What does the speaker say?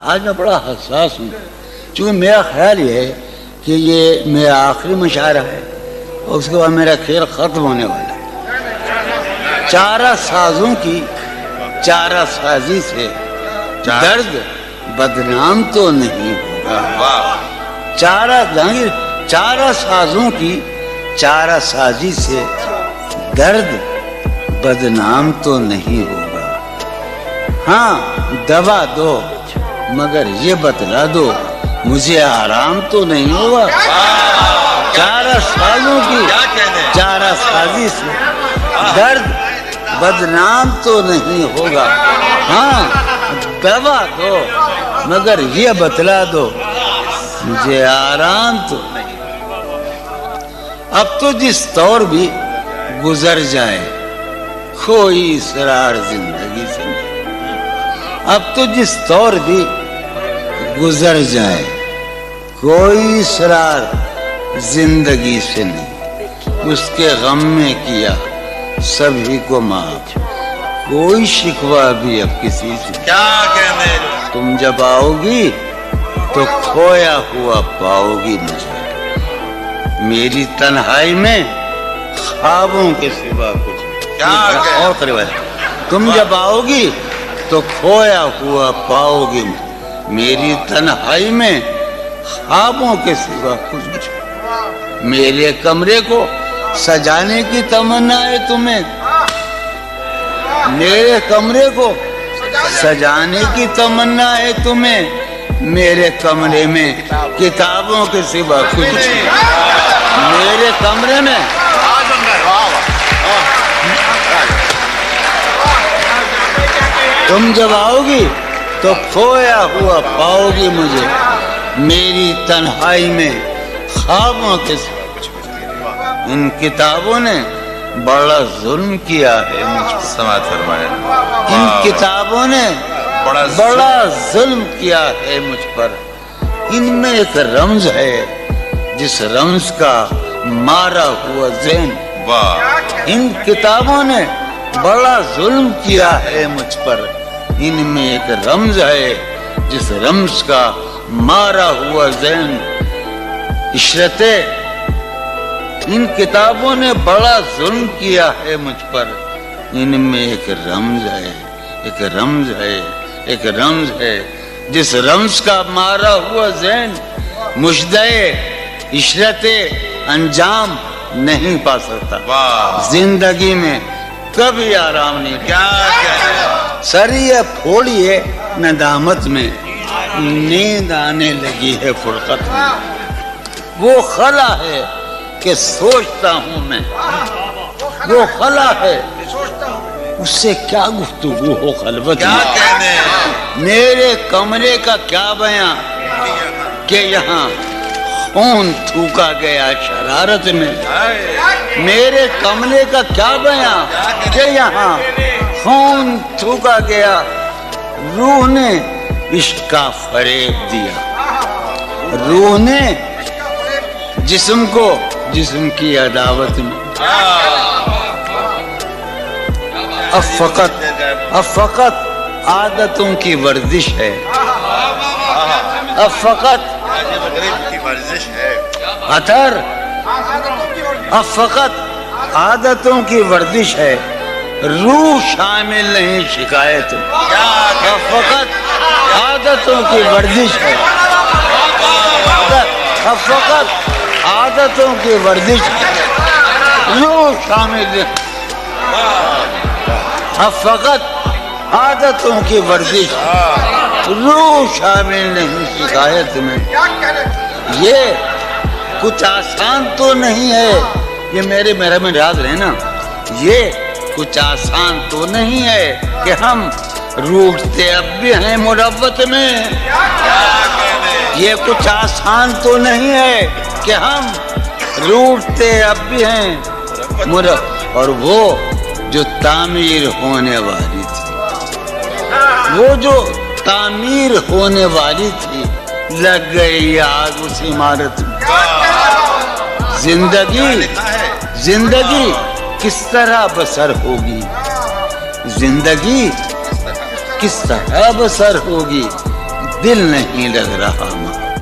آج میں بڑا حساس ہوں، چونکہ میرا خیال یہ ہے کہ یہ میرا آخری مشاعرہ ہے اور اس کے بعد میرا کھیل ختم ہونے والا ہے۔ چارہ سازوں کی چارہ سازی سے درد بدنام تو نہیں ہوگا۔ چارہ سازوں کی چارہ سازی سے درد بدنام تو نہیں ہوگا۔ ہاں دوا دو مگر یہ بتلا دو مجھے آرام تو نہیں ہوگا۔ چارہ سازوں کی چارہ سازی سے درد بدنام تو نہیں ہوگا۔ ہاں دوا دو مگر یہ بتلا دو مجھے آرام تو نہیں۔ اب تو جس طور بھی گزر جائے کوئی اسرار زندگی سے نہیں۔ اب تو جس طور بھی گزر جائے کوئی اسرار زندگی سے نہیں۔ اس کے غم میں کیا سبھی کو معاف، کوئی شکوہ بھی اب کسی سے۔ کیا کہنے تم جب آؤ گی تو کھویا ہوا پاؤ گی مجھے، میری تنہائی میں خوابوں کے سوا کچھ نہیں۔ اور قریب ہے، تم جب آؤ گی تو کھویا ہوا پاؤ گی میری تنہائی میں خوابوں کے سوا کچھ نہیں۔ میرے کمرے کو سجانے کی تمنا ہے تمہیں، میرے کمرے کو سجانے کی تمنا ہے تمہیں، میرے کمرے میں کتابوں کے سوا کچھ نہیں۔ میرے کمرے میں تم جب آؤ گی تو کھویا ہوا پاؤ گی مجھے، میری تنہائی میں خوابوں کے سوا۔ ان کتابوں نے بڑا ظلم کیا ہے مجھ پر، سماعت فرمائے۔ ان کتابوں نے بڑا ظلم کیا ہے مجھ پر۔ ان میں ایک رمز ہے جس رمز کا مارا ہوا ذہن۔ ان کتابوں نے بڑا ظلم کیا ہے مجھ پر، ان میں ایک رمز ہے جس رمز کا مارا ہوا ذہن۔ عشرتِ ان کتابوں نے بڑا ظلم کیا ہے مجھ پر، ان میں ایک رمز ہے، ایک رمز ہے، ایک رمز ہے جس رمز کا مارا ہوا ذہن مجدے عشرت انجام نہیں پا سکتا۔ زندگی میں کبھی آرام نہیں۔ کیا کہنے سریے پھوڑیے ندامت میں، نیند آنے لگی ہے فرقت میں۔ وہ خلا ہے کہ سوچتا ہوں میں، وہ خلا ہے اس سے کیا گفتگو ہو خلوت کیا میں۔ کہنے میرے کمرے کا کیا بیان کہ یہاں خون تھوکا گیا شرارت میں۔ میرے کمرے کا کیا بیان کہ یہاں خون تھوکا گیا، روح نے عشق کا فریب دیا، روح نے جسم کو جسم کی عداوت میں۔ اب فقط عادتوں کی ورزش ہے، اب فقط کی ورزش ہے۔ عطر، اب فقط عادتوں کی ورزش ہے، روح شامل نہیں شکایت میں۔ اب فقط عادتوں کی ورزش ہے، اب فقط عادتوں کی ورزش ہے، روح شامل نہیں۔ اب فقط عادتوں کی ورزش، روح شامل نہیں شکایت میں۔ یہ کچھ آسان تو نہیں ہے، یہ میرے میں یاد رہے نا، یہ کچھ آسان تو نہیں ہے کہ ہم روٹتے اب بھی ہیں مروت میں۔ یہ کچھ آسان تو نہیں ہے کہ ہم روٹتے اب بھی ہیں مروت۔ اور وہ جو تعمیر ہونے والی تھی، وہ جو تعمیر ہونے والی تھی، لگ گئی آگ اس عمارت میں۔ زندگی کس طرح بسر ہوگی، زندگی کس طرح بسر ہوگی، دل نہیں لگ رہا ماں.